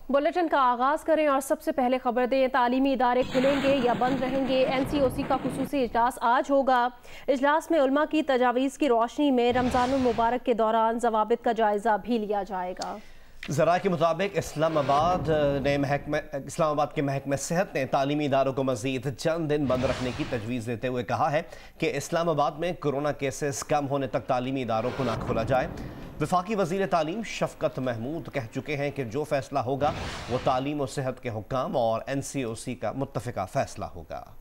Bulletin का आगाज करें और सबसे पहले खबर दें। तालीमी इदारे खुलेंगे या बंद रहेंगे? NCOC का खुसूसी इजलास आज होगा। इजलास में उलमा की तजावीज़ की रोशनी में रमज़ानुल मुबारक के दौरान ज़वाबित का जायजा भी लिया जाएगा। ज़रा के मुताबिक इस्लामाबाद के महकमे सेहत ने तालीमी इदारों को मज़ीद चंद दिन बंद रखने की तजवीज़ देते हुए कहा है कि इस्लामाबाद में कोरोना केसेस कम होने तक तालीमी इदारों को ना खोला जाए। वफाकी वज़ीर तालीम शफ़कत महमूद कह चुके हैं कि जो फैसला होगा वो तालीम और सेहत के हुक्काम और NCOC का मुत्तफ़िका फैसला होगा।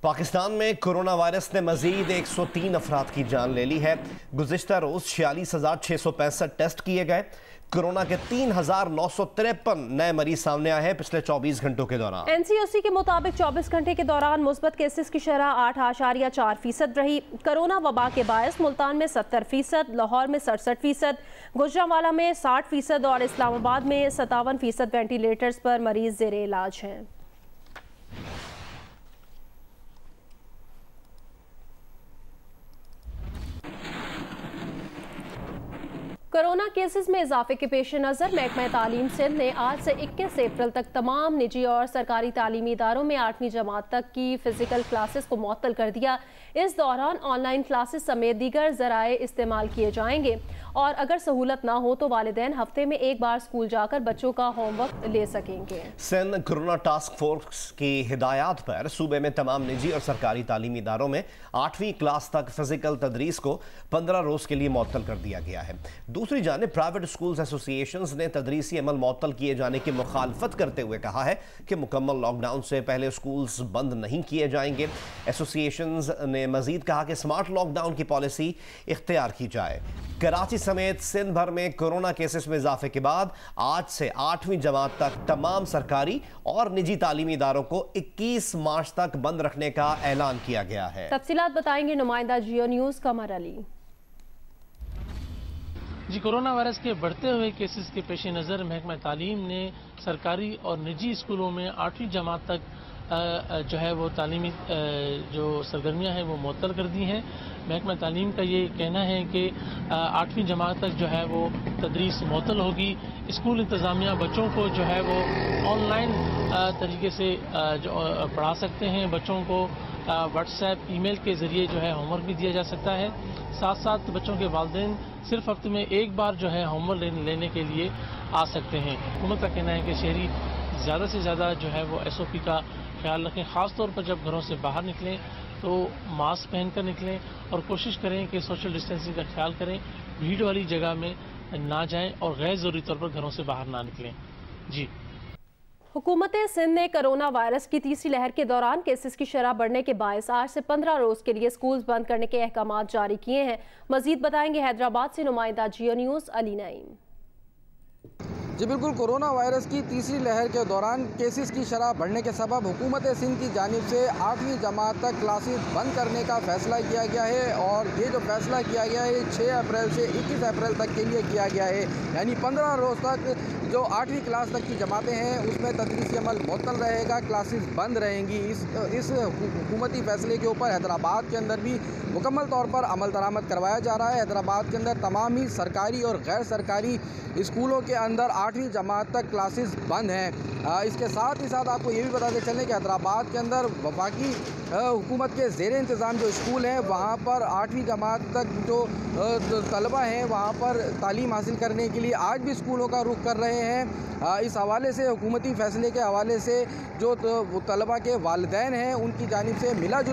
पाकिस्तान में कोरोना वायरस ने मजीद 103 अफराद की जान ले ली है। गुज़िश्ता रोज़ 46,665 टेस्ट किए गए। कोरोना के 3,953 नए मरीज सामने आए हैं पिछले 24 घंटों के दौरान। NCOC के मुताबिक 24 घंटे के दौरान मुस्बत केसेस की शरह 8.4% रही। कोरोना वबा के बायस मुल्तान में 70%, लाहौर में 67%, गुजरांवाला में 60% और इस्लामाबाद में 57% वेंटिलेटर्स पर मरीज ज़ेरे इलाज हैं। कोरोना केसेस में इजाफे के पेश नज़र महकमा तालीम सिंध ने आज से 21 अप्रैल तक तमाम निजी और सरकारी तालीमी इदारों में 8वीं जमात तक की फ़िज़िकल क्लासेस को मुअत्तल कर दिया। इस दौरान ऑनलाइन क्लासेस समेत दीगर ज़राए इस्तेमाल किए जाएंगे और अगर सहूलत ना हो तो वालिदैन हफ्ते में एक बार स्कूल जाकर बच्चों का होमवर्क ले सकेंगे। सिंध कोरोना टास्क फोर्स की हिदायत पर सूबे में तमाम निजी और सरकारी तालीमी इदारों में 8वीं क्लास तक फ़िज़िकल तदरीस को 15 रोज़ के लिए मुअत्तल कर दिया गया है। दूसरी जानिब प्राइवेट स्कूल्स एसोसिएशंस ने तदरीसी अमल मुअत्तल किए जाने की मुखालफत करते हुए कहा है कि मुकम्मल लॉकडाउन से पहले स्कूल्स बंद नहीं किए जाएंगे। एसोसिएशंस ने मजीद कहा कि स्मार्ट लॉकडाउन की पॉलिसी इख्तियार की जाए। कराची समेत सिंध भर में कोरोना केसेस में इजाफे के बाद आज से 8वीं जमात तक तमाम सरकारी और निजी तालीमी इदारों को 21 मार्च तक बंद रखने का ऐलान किया गया है। तफसीलात बताएंगे नुमाइंदा जियो न्यूज़ कमर अली। जी, कोरोना वायरस के बढ़ते हुए केसेस के पेश नज़र महकमा तालीम ने सरकारी और निजी स्कूलों में 8वीं जमात तक जो है वो तालीमी जो सरगर्मियाँ हैं वो मुअत्तल कर दी हैं। महकमा तालीम का ये कहना है कि 8वीं जमात तक जो है वो तदरीस मुअत्तल होगी। स्कूल इंतज़ामिया बच्चों को जो है वो ऑनलाइन तरीके से जो पढ़ा सकते हैं। बच्चों को व्हाट्सएप, ईमेल के ज़रिए जो है होमवर्क भी दिया जा सकता है। साथ साथ बच्चों के वालिदैन सिर्फ हफ्ते में एक बार जो है होमवर्क लेने के लिए आ सकते हैं। हुकूमत का कहना है कि शहरी ज़्यादा से ज़्यादा जो है वो SOP का ख्याल रखें। ख़ास तौर पर जब घरों से बाहर निकलें तो मास्क पहनकर निकलें और कोशिश करें कि सोशल डिस्टेंसिंग का ख्याल करें, भीड़ वाली जगह में ना जाएं और गैर ज़रूरी तौर पर घरों से बाहर ना निकलें। जी, हुकूमत सिंध ने कोरोना वायरस की तीसरी लहर के दौरान केसेस की शरह बढ़ने के बायस आज से 15 रोज़ के लिए स्कूल्स बंद करने के अहकाम जारी किए हैं। मजीद बताएंगे हैदराबाद से नुमाइंदा जियो न्यूज़ अली नईम। जी बिल्कुल, कोरोना वायरस की तीसरी लहर के दौरान केसेस की शरह बढ़ने के सबब हुकूमत सिंध की जानिब से 8वीं जमात तक क्लासेस बंद करने का फैसला किया गया है और ये जो फैसला किया गया है 6 अप्रैल से 21 अप्रैल तक के लिए किया गया है। यानी 15 रोज़ तक जो 8वीं क्लास तक की जमातें हैं उसमें तदरीसी अमल मुअत्तल रहेगा, क्लासेस बंद रहेंगी। इस हुकूमती फैसले के ऊपर हैदराबाद के अंदर भी मुकम्मल तौर पर अमल दरामद करवाया जा रहा है। हैदराबाद के अंदर तमाम ही सरकारी और गैर सरकारी स्कूलों के अंदर 8वीं जमात तक क्लासेस बंद हैं। इसके साथ ही साथ आपको ये भी बताते चलें कि हैदराबाद के अंदर वफाकी हुकूमत के ज़ेर इंतज़ाम जो स्कूल हैं वहाँ पर 8वीं जमात तक जो तलबा हैं वहाँ पर तालीम हासिल करने के लिए आज भी स्कूलों का रुख कर रहे हैं। इस हवाले से हुकूमती फ़ैसले के हवाले से जो तलबा के वालिदैन हैं उनकी जानिब से मिले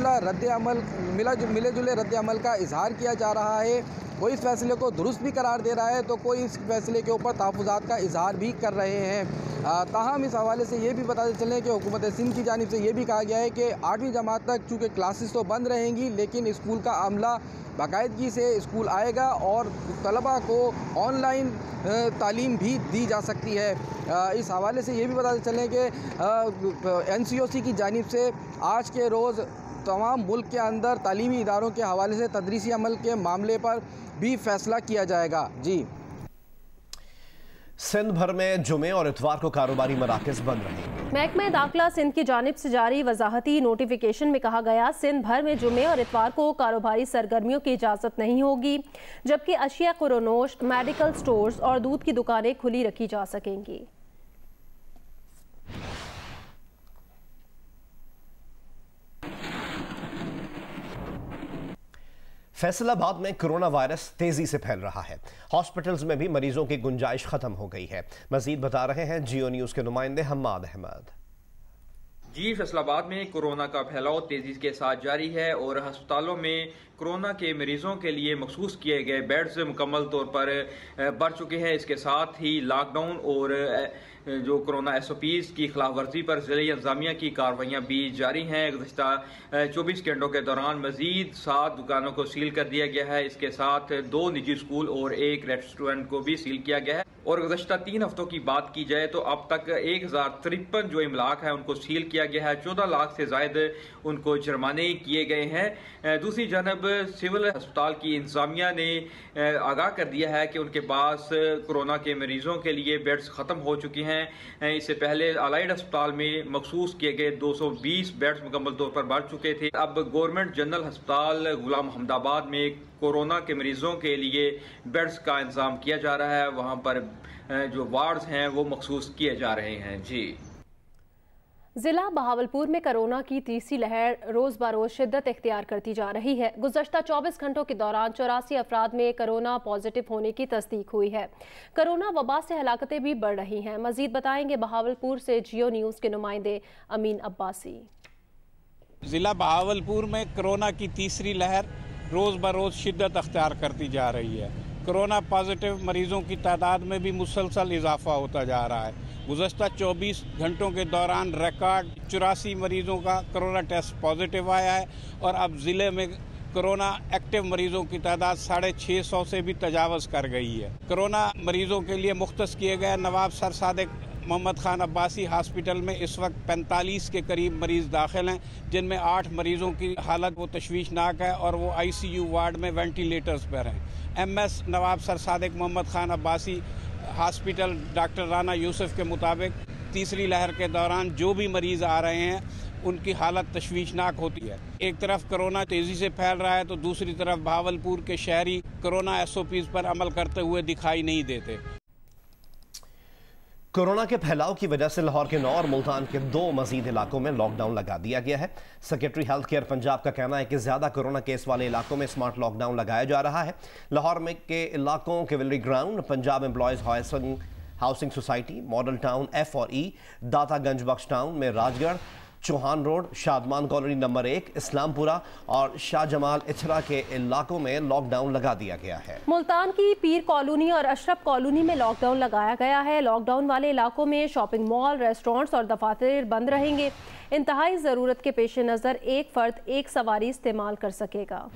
जुले रद्द अमल का इजहार किया जा रहा है। कोई इस फैसले को दुरुस्त भी करार दे रहा है तो कोई इस फैसले के ऊपर तहफ़्फ़ुज़ात का इजहार भी कर रहे हैं। ताहम इस हवाले से ये भी बताते चलें कि हुकूमत सिंध की जानिब से ये भी कहा गया है कि 8वीं जमात तक चूँकि क्लासेस तो बंद रहेंगी लेकिन स्कूल का अमला बाकायदगी से स्कूल आएगा और तलबा को ऑनलाइन तालीम भी दी जा सकती है। इस हवाले से ये भी बताते चलें कि NCOC की जानिब से आज के रोज़ तमाम मुल्क के अंदर तालीमी इदारों के हवाले से तदरीसी अमल के मामले पर भी फैसला किया जाएगा। जी, सिंध भर में जुमे और इतवार को कारोबारी मराकज़ बंद रहेंगे। महकमा दाखिला सिंध की जानिब से जारी वजाहती नोटिफिकेशन में कहा गया, सिंध भर में जुमे और इतवार को कारोबारी सरगर्मियों की इजाज़त नहीं होगी, जबकि अशिया खुरोनोश, मेडिकल स्टोर्स और दूध की दुकानें खुली रखी जा सकेंगी। फैसलाबाद में कोरोना वायरस तेजी से फैल रहा है। हॉस्पिटल्स में भी मरीजों की गुंजाइश खत्म हो गई है। मजीद बता रहे हैं जियो न्यूज़ के नुमाइंदे हम्माद अहमद। जी, फैसलाबाद में कोरोना का फैलाव तेजी के साथ जारी है और अस्पतालों में कोरोना के मरीजों के लिए मखसूस किए गए बेड्स मुकम्मल तौर पर बढ़ चुके हैं। इसके साथ ही लॉकडाउन और जो कोरोना SOPs की खिलाफ वर्जी पर ज़िले इंतजामिया की कार्रवाइयाँ भी जारी हैं। गुज़श्ता 24 घंटों के दौरान मजीद 7 दुकानों को सील कर दिया गया है। इसके साथ 2 निजी स्कूल और 1 रेस्टोरेंट को भी सील किया गया है। और गुज़श्ता 3 हफ्तों की बात की जाए तो अब तक 1053 जो इमलाक है उनको सील किया गया है। 14 लाख से ज़ायद उनको जुर्माने किए गए हैं। दूसरी जानब सिविल अस्पताल की इंतजामिया ने आगाह कर दिया है कि उनके पास कोरोना के मरीजों के लिए बेड्स ख़त्म हो चुके हैं। इससे पहले अलाइड अस्पताल में मखसूस किए गए 220 बेड्स मुकम्मल तौर पर बढ़ चुके थे। अब गवर्नमेंट जनरल अस्पताल गुलाम अहमदाबाद में कोरोना के मरीजों के लिए बेड्स का इंतजाम किया जा रहा है। वहाँ पर जो वार्ड्स हैं वो मखसूस किए जा रहे हैं। जी, जिला बहावलपुर में कोरोना की तीसरी लहर रोज बरोज शिद्दत इख्तियार करती जा रही है। गुज़श्ता 24 घंटों के दौरान 84 अफराद में कोरोना पॉजिटिव होने की तस्दीक हुई है। कोरोना वबा से हलाकतें भी बढ़ रही हैं। मजीद बताएंगे बहावलपुर से जियो न्यूज़ के नुमाइंदे अमीन अब्बासी। जिला बहावलपुर में कोरोना की तीसरी लहर रोज बरोज शिद्दत अख्तियार करती जा रही है। कोरोना पॉजिटिव मरीजों की तादाद में भी मुसलसल इजाफा होता जा रहा है। गुज़श्ता 24 घंटों के दौरान रिकॉर्ड 84 मरीजों का कोरोना टेस्ट पॉजिटिव आया है और अब ज़िले में कोरोना एक्टिव मरीजों की तादाद 650 से भी तजावज़ कर गई है। कोरोना मरीजों के लिए मुख्तस किए गए नवाब सर सादिक मोहम्मद खान अब्बासी हॉस्पिटल में इस वक्त 45 के करीब मरीज़ दाखिल हैं, जिनमें 8 मरीजों की हालत वो तशवीशनाक है और वो ICU वार्ड में वेंटिलेटर्स पर हैं। MS Nawab Sir Sadiq Mohammad Khan Abbasi hospital doctor Rana Yusuf के मुताबिक तीसरी लहर के दौरान जो भी मरीज़ आ रहे हैं उनकी हालत तशवीशनाक होती है। एक तरफ कोरोना तेज़ी से फैल रहा है तो दूसरी तरफ बहावलपुर के शहरी कोरोना SOPs पर अमल करते हुए दिखाई नहीं देते। कोरोना के फैलाव की वजह से लाहौर के 9 और मुल्तान के 2 मजीद इलाकों में लॉकडाउन लगा दिया गया है। सेक्रेटरी हेल्थ केयर पंजाब का कहना है कि ज्यादा कोरोना केस वाले इलाकों में स्मार्ट लॉकडाउन लगाया जा रहा है। लाहौर में के इलाकों Cavalry Ground, Punjab Employees Housing Society, Model Town F और E, दातागंज बख्श टाउन में Rajgarh, Chauhan Road, Shadman Colony number 1, Islampura और शाह जमाल इछरा के इलाकों में लॉकडाउन लगा दिया गया है। मुल्तान की पीर कॉलोनी और अशरफ कॉलोनी में लॉकडाउन लगाया गया है। लॉकडाउन वाले इलाकों में शॉपिंग मॉल, रेस्टोरेंट्स और दफातर बंद रहेंगे। इंतहाई ज़रूरत के पेश नज़र एक फ़र्द एक सवारी इस्तेमाल कर सकेगा।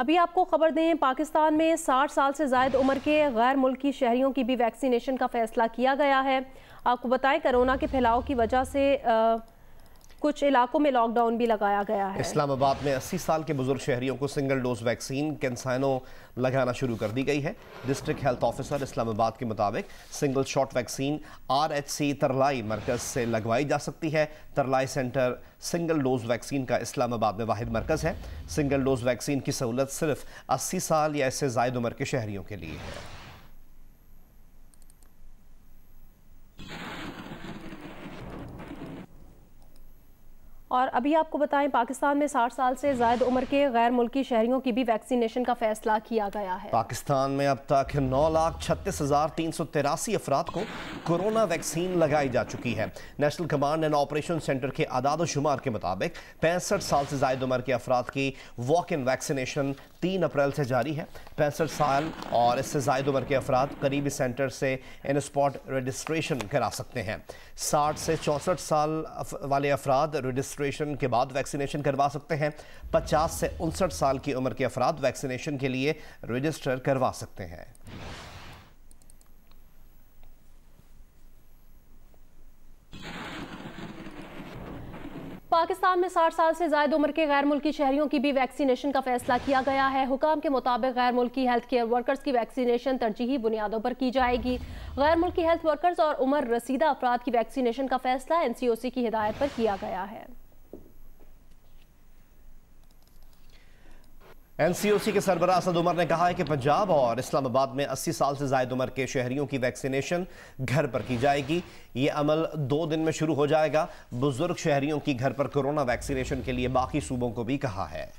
अभी आपको खबर दें, पाकिस्तान में 60 साल से ज़ायद उम्र के गैर मुल्की शहरियों की भी वैक्सीनेशन का फैसला किया गया है। आपको बताएं, कोरोना के फैलाव की वजह से कुछ इलाकों में लॉकडाउन भी लगाया गया है। इस्लामाबाद में 80 साल के बुजुर्ग शहरियों को सिंगल डोज वैक्सीन कैंसाइनो लगाना शुरू कर दी गई है। डिस्ट्रिक्ट हेल्थ ऑफिसर इस्लामाबाद के मुताबिक सिंगल शॉट वैक्सीन RHC तरलाई मरकज से लगवाई जा सकती है। तरलाई सेंटर सिंगल डोज वैक्सीन का इस्लामाबाद में वाहिद मरकज है। सिंगल डोज वैक्सीन की सहूलत सिर्फ 80 साल या इससे ज़ायद उम्र के शहरियों के लिए है। और अभी आपको बताएं, पाकिस्तान में 60 साल से ज़ायद उम्र के गैर मुल्की शहरियों की भी वैक्सीनेशन का फैसला किया गया है। पाकिस्तान में अब तक 9,36,383 अफराद को कोरोना वैक्सीन लगाई जा चुकी है। National command and operation centre के आदाद शुमार के मुताबिक 65 साल से ज़ायद उम्र के अफराद की वॉक इन वैक्सीनेशन 3 अप्रैल से जारी है। 65 साल और इससे ज़ायद उम्र के अफराद करीबी सेंटर से इन स्पॉट रजिस्ट्रेशन करा सकते हैं। 60 से 64 साल वाले अफराद रजिस्ट्रेशन के बाद वैक्सीनेशन करवा सकते हैं। 50 से 59 साल की उम्र के अफराद वैक्सीनेशन के लिए रजिस्टर करवा सकते हैं। पाकिस्तान में 60 साल से ज्यादा उम्र के गैर मुल्की शहरियों की भी वैक्सीनेशन का फैसला किया गया है। हुकाम के मुताबिक गैर मुल्की हेल्थ केयर वर्कर्स की वैक्सीनेशन तरजीही बुनियादों पर की जाएगी। गैर मुल्की हेल्थ वर्कर्स और उम्र रसीदा अफराद की वैक्सीनेशन का फैसला NCOC की हिदायत पर किया गया है। NCOC के सरबराह असद उमर ने कहा है कि पंजाब और इस्लामाबाद में 80 साल से ज़ायद उम्र के शहरियों की वैक्सीनेशन घर पर की जाएगी। ये अमल 2 दिन में शुरू हो जाएगा। बुजुर्ग शहरियों की घर पर कोरोना वैक्सीनेशन के लिए बाकी सूबों को भी कहा है।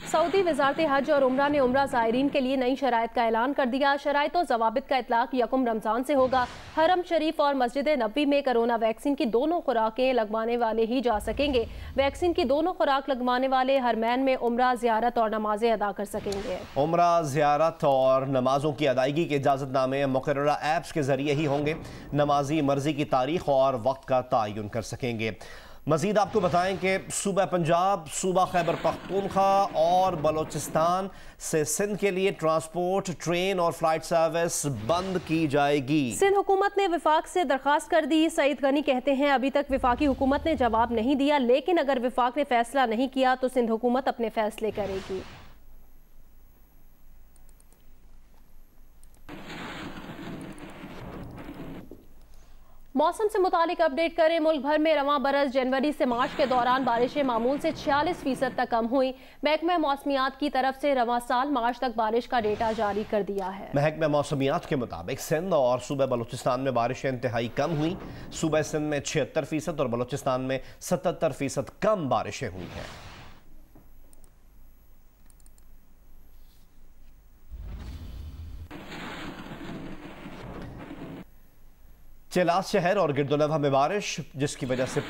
सऊदी वजारत हज और उम्रा ने उम्रा ज़ायरीन के लिए नई शराइत का ऐलान कर दिया। शराइत और ज़वाबित का इतलाक 1 रमज़ान से होगा। हरम शरीफ और मस्जिद नबी में कोरोना वैक्सीन की दोनों खुराकें लगवाने वाले ही जा सकेंगे। वैक्सीन की दोनों खुराक लगवाने वाले हरमैन में उम्रा, ज़ियारत और नमाजें अदा कर सकेंगे। उम्रा, ज़ियारत और नमाजों की अदायगी के इजाज़तनामे मुकर्ररा ऐप्स के जरिए ही होंगे। नमाजी मर्जी की तारीख और वक्त का तयन कर सकेंगे। मजीद आपको बताएं कि सूबा पंजाब, सूबा खैबर पख्तूनख्वा और बलोचिस्तान से सिंध के लिए ट्रांसपोर्ट, ट्रेन और फ्लाइट सर्विस बंद की जाएगी। सिंध हुकूमत ने विफाक से दरखास्त कर दी। सईद गनी कहते हैं अभी तक विफाकी हुकूमत ने जवाब नहीं दिया, लेकिन अगर विफाक ने फैसला नहीं किया तो सिंध हुकूमत अपने फैसले करेगी। मौसम से मुतालिक अपडेट करें। मुल्क भर में रवां बरस जनवरी से मार्च के दौरान बारिशें मामूल से 46% तक कम हुई। महकमा मौसमियात की तरफ से रवां साल मार्च तक बारिश का डेटा जारी कर दिया है। महकमा मौसमियात के मुताबिक सिंध और सूबा बलूचिस्तान में बारिशें इंतहाई कम हुई। सूबा सिंध में 76% और बलूचिस्तान में 77% कम बारिशें हुई हैं। चेलास शहर और गिरदुलवा में बारिश, जिसकी वजह से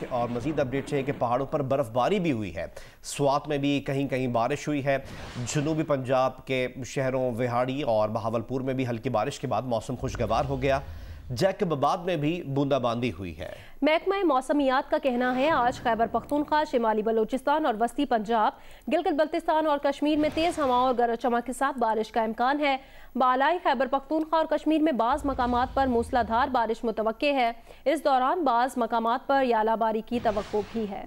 और मजीद अपडेट है कि पहाड़ों पर बर्फबारी भी हुई है। स्वात में भी कहीं कहीं बारिश हुई है। जनूबी पंजाब के शहरों विहाड़ी और बहावलपुर में भी हल्की बारिश के बाद मौसम खुशगवार हो गया। जैकबाबाद में भी बूंदाबांदी हुई है। महकमा मौसमियात का कहना है आज खैबर पख्तूनख्वा, शिमाली बलोचिस्तान और वस्ती पंजाब, गिलगित बल्तिस्तान और कश्मीर में तेज हवाओं और गरज चमक के साथ बारिश का इम्कान है। बालाई खैबर पख्तूनख्वा और कश्मीर में बाज़ मकामात पर मूसलाधार बारिश मुतवक्के है। इस दौरान बाज़ मकामात पर यालाबारी की तवक्को भी है।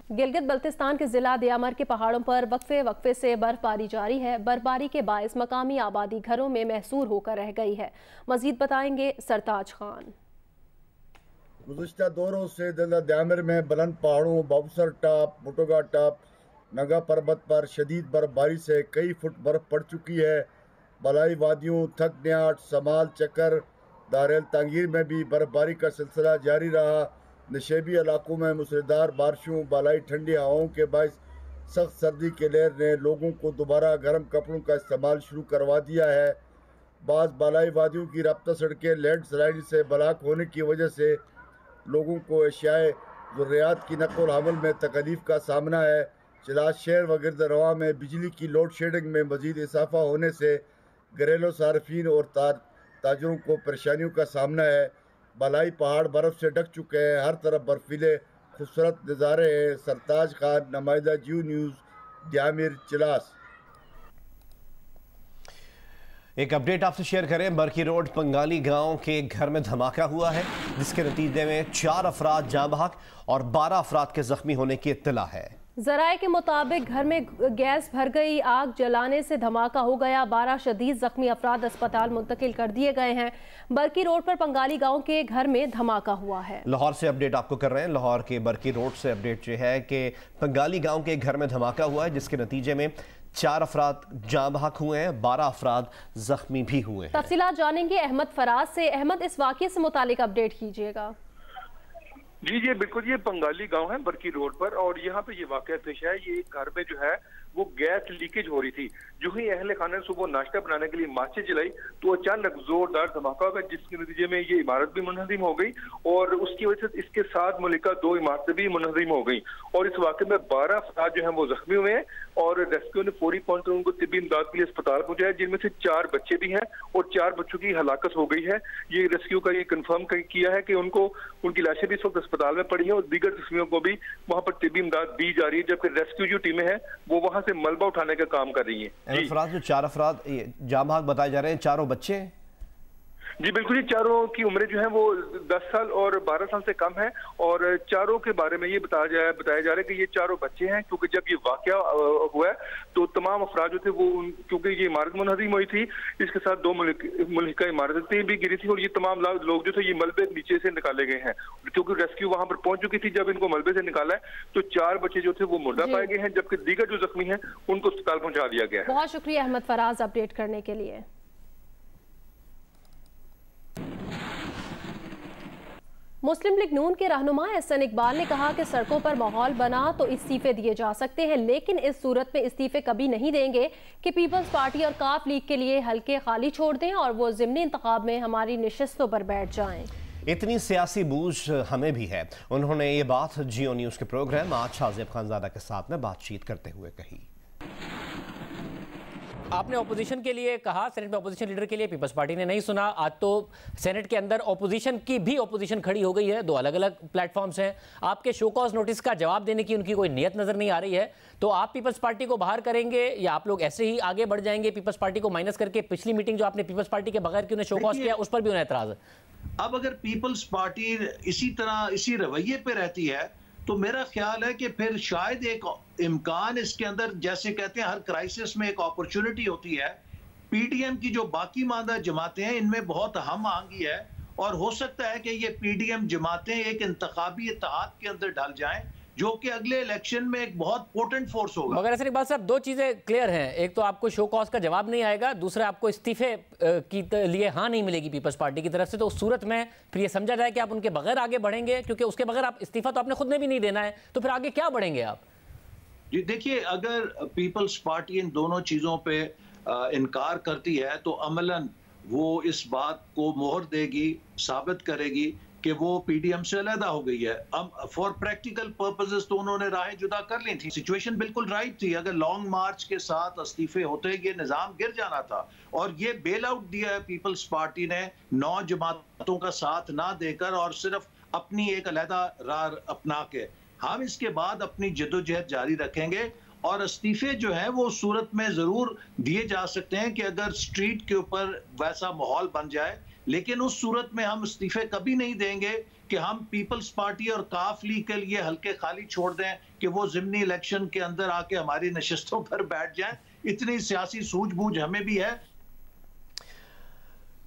गिलगित बल्तिस्तान के जिला दियामर के पहाड़ों पर वक्फे से बर्फबारी जारी है। बर्फबारी के बायस मकामी आबादी घरों में महसूर होकर रह गई है। मजीद बताएंगे सरताज खान। गुज़िश्ता 2 रोज से जिला दियामर में बुलंद पहाड़ों बाबूसर टॉप, मुटोगा टॉप, नगा पर्वत पर शदीद बर्फबारी से कई फुट बर्फ पड़ चुकी है। बलाई वादियों, थक न्याट, समाल चक्कर, दारेल तांगीर में भी बर्फबारी का सिलसिला जारी रहा। नशेबी इलाकों में मूसलाधार बारिशों, बालाई ठंडी हवाओं के बायस सख्त सर्दी के लहर ने लोगों को दोबारा गर्म कपड़ों का इस्तेमाल शुरू करवा दिया है। बाज़ बालाई वादियों की राब्ता सड़कें लैंड स्लाइड से ब्लॉक होने की वजह से लोगों को एशियाए ज़रूरियात की नक़ल हमल में तकलीफ का सामना है। चलास शहर व गिरदरवा में बिजली की लोड शेडिंग में मज़ीद इजाफा होने से घरेलू सार्फिन और ताजरों को परेशानियों का सामना है। बालाई पहाड़ बर्फ़ से ढक चुके हैं, हर तरफ बर्फीले खूबसूरत नज़ारे हैं। सरताज खान, नुमाइंदा जियो न्यूज़, दियामिर, चिलास। एक अपडेट आपसे शेयर करें। बरकी रोड पंगाली गांव के घर में धमाका हुआ है, जिसके नतीजे में 4 अफराद जाँ बहक और 12 अफराद के जख्मी होने की इत्तला है। जराये के मुताबिक घर में गैस भर गई, आग जलाने से धमाका हो गया। 12 शदीद जख्मी अफराद अस्पताल मुंतकिल कर दिए गए हैं। बरकी रोड पर पंगाली गांव के घर में धमाका हुआ है। लाहौर से अपडेट आपको कर रहे हैं। लाहौर के बरकी रोड से अपडेट ये है कि पंगाली गांव के घर में धमाका हुआ है, जिसके नतीजे में 4 अफराद जाँ बहक हुए हैं, 12 अफराद जख्मी भी हुए हैं। तफसीलात जानेंगे अहमद फराज से। अहमद, इस वाक़ये से मुतालिक अपडेट कीजिएगा। जी बिल्कुल, ये पंगाली गांव है बरकी रोड पर और यहाँ पे ये वाकया पेश है। ये घर में जो है वो गैस लीकेज हो रही थी। जो ही अहले खाना ने सुबह नाश्ता बनाने के लिए माचिस जलाई तो अचानक जोरदार धमाका हुआ, जिसके नतीजे में ये इमारत भी मुनहदिम हो गई और उसकी वजह से इसके साथ मुल्का 2 इमारतें भी मुनहदिम हो गई और इस वाकये में 12 अफराद जो है वो जख्मी हुए हैं और रेस्क्यू ने फौरी पहुंचकर उनको तिब्बी इमदाद के लिए अस्पताल पहुंचाया, जिनमें से 4 बच्चे भी हैं और 4 बच्चों की हलाकत हो गई है। ये रेस्क्यू का ये कंफर्म किया है कि उनकी लाशें भी इस वक्त अस्पताल में पड़ी हैं और दीगर जख्मियों को भी वहां पर तिब्बी इमदाद दी जा रही है, जबकि रेस्क्यू जो टीमें हैं वो वहां से मलबा उठाने का काम कर रही है। जो 4 अफराद जाम भाग बताए जा रहे हैं, चारों बच्चे हैं? जी बिल्कुल, ये चारों की उम्रें जो है वो 10 साल और 12 साल से कम है और चारों के बारे में ये बताया जा रहा है कि ये चारों बच्चे हैं, क्योंकि जब ये वाकया हुआ है तो तमाम अफराद जो थे वो क्योंकि ये इमारत मुनहदिम हुई थी, इसके साथ 2 मुल्का इमारतें भी गिरी थी और ये तमाम लोग जो थे ये मलबे नीचे से निकाले गए हैं, क्योंकि रेस्क्यू वहां पर पहुंच चुकी थी। जब इनको मलबे से निकाला है तो 4 बच्चे जो थे वो मुर्दा पाए गए हैं, जबकि दीगर जो जख्मी हैं उनको अस्पताल पहुंचा दिया गया है। बहुत शुक्रिया अहमद फराज अपडेट करने के लिए। मुस्लिम लीग नून के रहनुमा एहसन इकबाल ने कहा कि सड़कों पर माहौल बना तो इस्तीफे दिए जा सकते हैं, लेकिन इस सूरत में इस्तीफे कभी नहीं देंगे कि पीपल्स पार्टी और काफ लीग के लिए हल्के खाली छोड़ दें और वो ज़िमनी इंतखाब में हमारी नशिस्तों पर बैठ जाएं। इतनी सियासी बूझ हमें भी है। उन्होंने ये बात जियो न्यूज़ के प्रोग्राम आज शाज़ेब खानज़ादा के साथ में बातचीत करते हुए कही। आपने ओपोजिशन के लिए कहा, सेनेट में ओपोजिशन लीडर के लिए पीपल्स पार्टी ने नहीं सुना। आज तो सेनेट के अंदर ओपोजिशन की भी ओपोजिशन खड़ी हो गई है, 2 अलग अलग प्लेटफॉर्म्स हैं। आपके शो कॉज नोटिस का जवाब देने की उनकी कोई नियत नजर नहीं आ रही है, तो आप पीपल्स पार्टी को बाहर करेंगे या आप लोग ऐसे ही आगे बढ़ जाएंगे पीपल्स पार्टी को माइनस करके? पिछली मीटिंग जो आपने पीपल्स पार्टी के बगैर की उन्हें शो कॉज किया उस पर भी उन्हें एतराज है। अब अगर पीपल्स पार्टी इसी तरह इसी रवैये पे रहती है तो मेरा ख्याल है कि फिर शायद एक इम्कान इसके अंदर, जैसे कहते हैं हर क्राइसिस में एक अपॉर्चुनिटी होती है, पीडीएम की जो बाकी मादा जमातें हैं इनमें बहुत हम आहंगी है और हो सकता है कि ये पीडीएम जमातें एक इंतखाबी इत्तेहाद के अंदर ढल जाएं जो कि अगले इलेक्शन में एक बहुत पोटेंट फोर्स होगा। मगर ऐसे इकबाल साहब 2 चीजें क्लियर हैं, एक तो आपको शो कॉज का जवाब नहीं आएगा, दूसरा आपको इस्तीफे की लिए हाँ नहीं मिलेगी पीपल्स पार्टी की तरफ से, तो उस सूरत में फिर ये समझा जाए कि आप उनके बगैर आगे बढ़ेंगे, क्योंकि उसके बगैर आप इस्तीफा तो आपने खुद ने भी नहीं देना है, तो फिर आगे क्या बढ़ेंगे आप? जी देखिए, अगर पीपल्स पार्टी इन दोनों चीजों पे इनकार करती है तो अमलन वो इस बात को मोहर देगी, साबित करेगी कि वो पीडीएम से अलहदा हो गई है। अब फॉर प्रैक्टिकल पर्पसेस तो उन्होंने राहें जुदा कर ली थी। सिचुएशन बिल्कुल राइट थी, अगर लॉन्ग मार्च के साथ इस्तीफे होते ये निजाम गिर जाना था और ये बेल आउट दिया है पीपल्स पार्टी ने 9 जमातों का साथ ना देकर और सिर्फ अपनी एक अलहदा राह अपना के। हम इसके बाद अपनी जद्दोजहद जारी रखेंगे और इस्तीफे जो है वो सूरत में जरूर दिए जा सकते हैं कि अगर स्ट्रीट के ऊपर वैसा माहौल बन जाए, लेकिन उस सूरत में हम इस्तीफे कभी नहीं देंगे कि हम पीपल्स पार्टी और काफ लीग के लिए हल्के खाली छोड़ दें कि वो ज़िमनी इलेक्शन के अंदर आके हमारी नशिस्तों पर बैठ जाएं। इतनी सियासी सूझबूझ हमें भी है।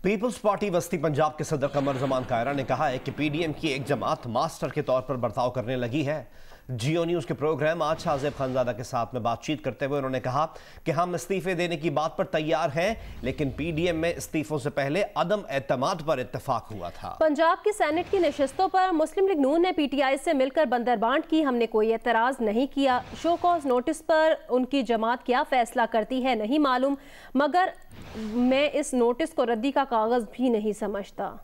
पीपल्स पार्टी वस्ती पंजाब के सदर कमर जमान कायरा ने कहा है कि पीडीएम की एक जमात मास्टर के तौर पर बर्ताव करने लगी है। जियो न्यूज़ के प्रोग्राम आज शाज़ेब खानज़ादा के साथ में बातचीत करते हुए उन्होंने कहा कि हम इस्तीफे देने की बात पर तैयार हैं, लेकिन पीडीएम में इस्तीफों से पहले अदम एतमाद पर इत्तेफाक हुआ था। पंजाब की सेनेट की नशिस्तों पर मुस्लिम लीग नून ने पीटीआई से मिलकर बंदरबांट की, हमने कोई एतराज नहीं किया। शो कॉज नोटिस पर उनकी जमात क्या फैसला करती है नहीं मालूम, मगर मैं इस नोटिस को रद्दी का कागज भी नहीं समझता।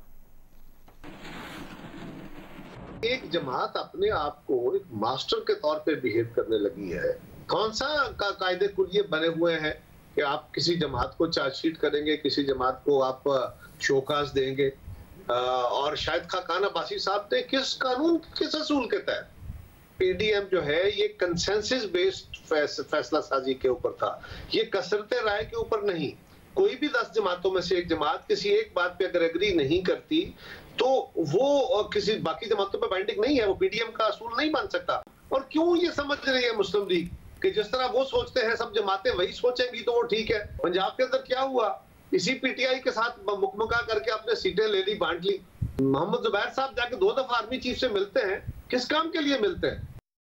एक जमात अपने आप को एक मास्टर के तौर पे बिहेव करने लगी है। कौन सा कायदे कुलिये बने हुए हैं कि आप किसी जमात को चार्जशीट करेंगे, किसी जमात को आप शोकाज देंगे, और शायद खाकान अब्बासी साहब ने किस कानून किस असूल के तहत पीडीएम जो है ये कंसेंसस बेस्ड फैसला साजी के ऊपर था, ये कसरते राय के ऊपर नहीं। कोई भी 10 जमातों में से एक जमात किसी एक बात पे अगर एग्री नहीं करती तो वो किसी बाकी जमातों पे बाइंडिंग नहीं है, वो पीडीएम का असूल नहीं बन सकता। और क्यों ये समझ रही है मुस्लिम लीग कि जिस तरह वो सोचते हैं सब जमातें वही सोचेंगी तो वो ठीक है। पंजाब के अंदर क्या हुआ, इसी पीटीआई के साथ मुकमका करके अपने सीटें ले ली, बांट ली। मोहम्मद जुबैर साहब जाके 2 दफा आर्मी चीफ से मिलते हैं, किस काम के लिए मिलते हैं?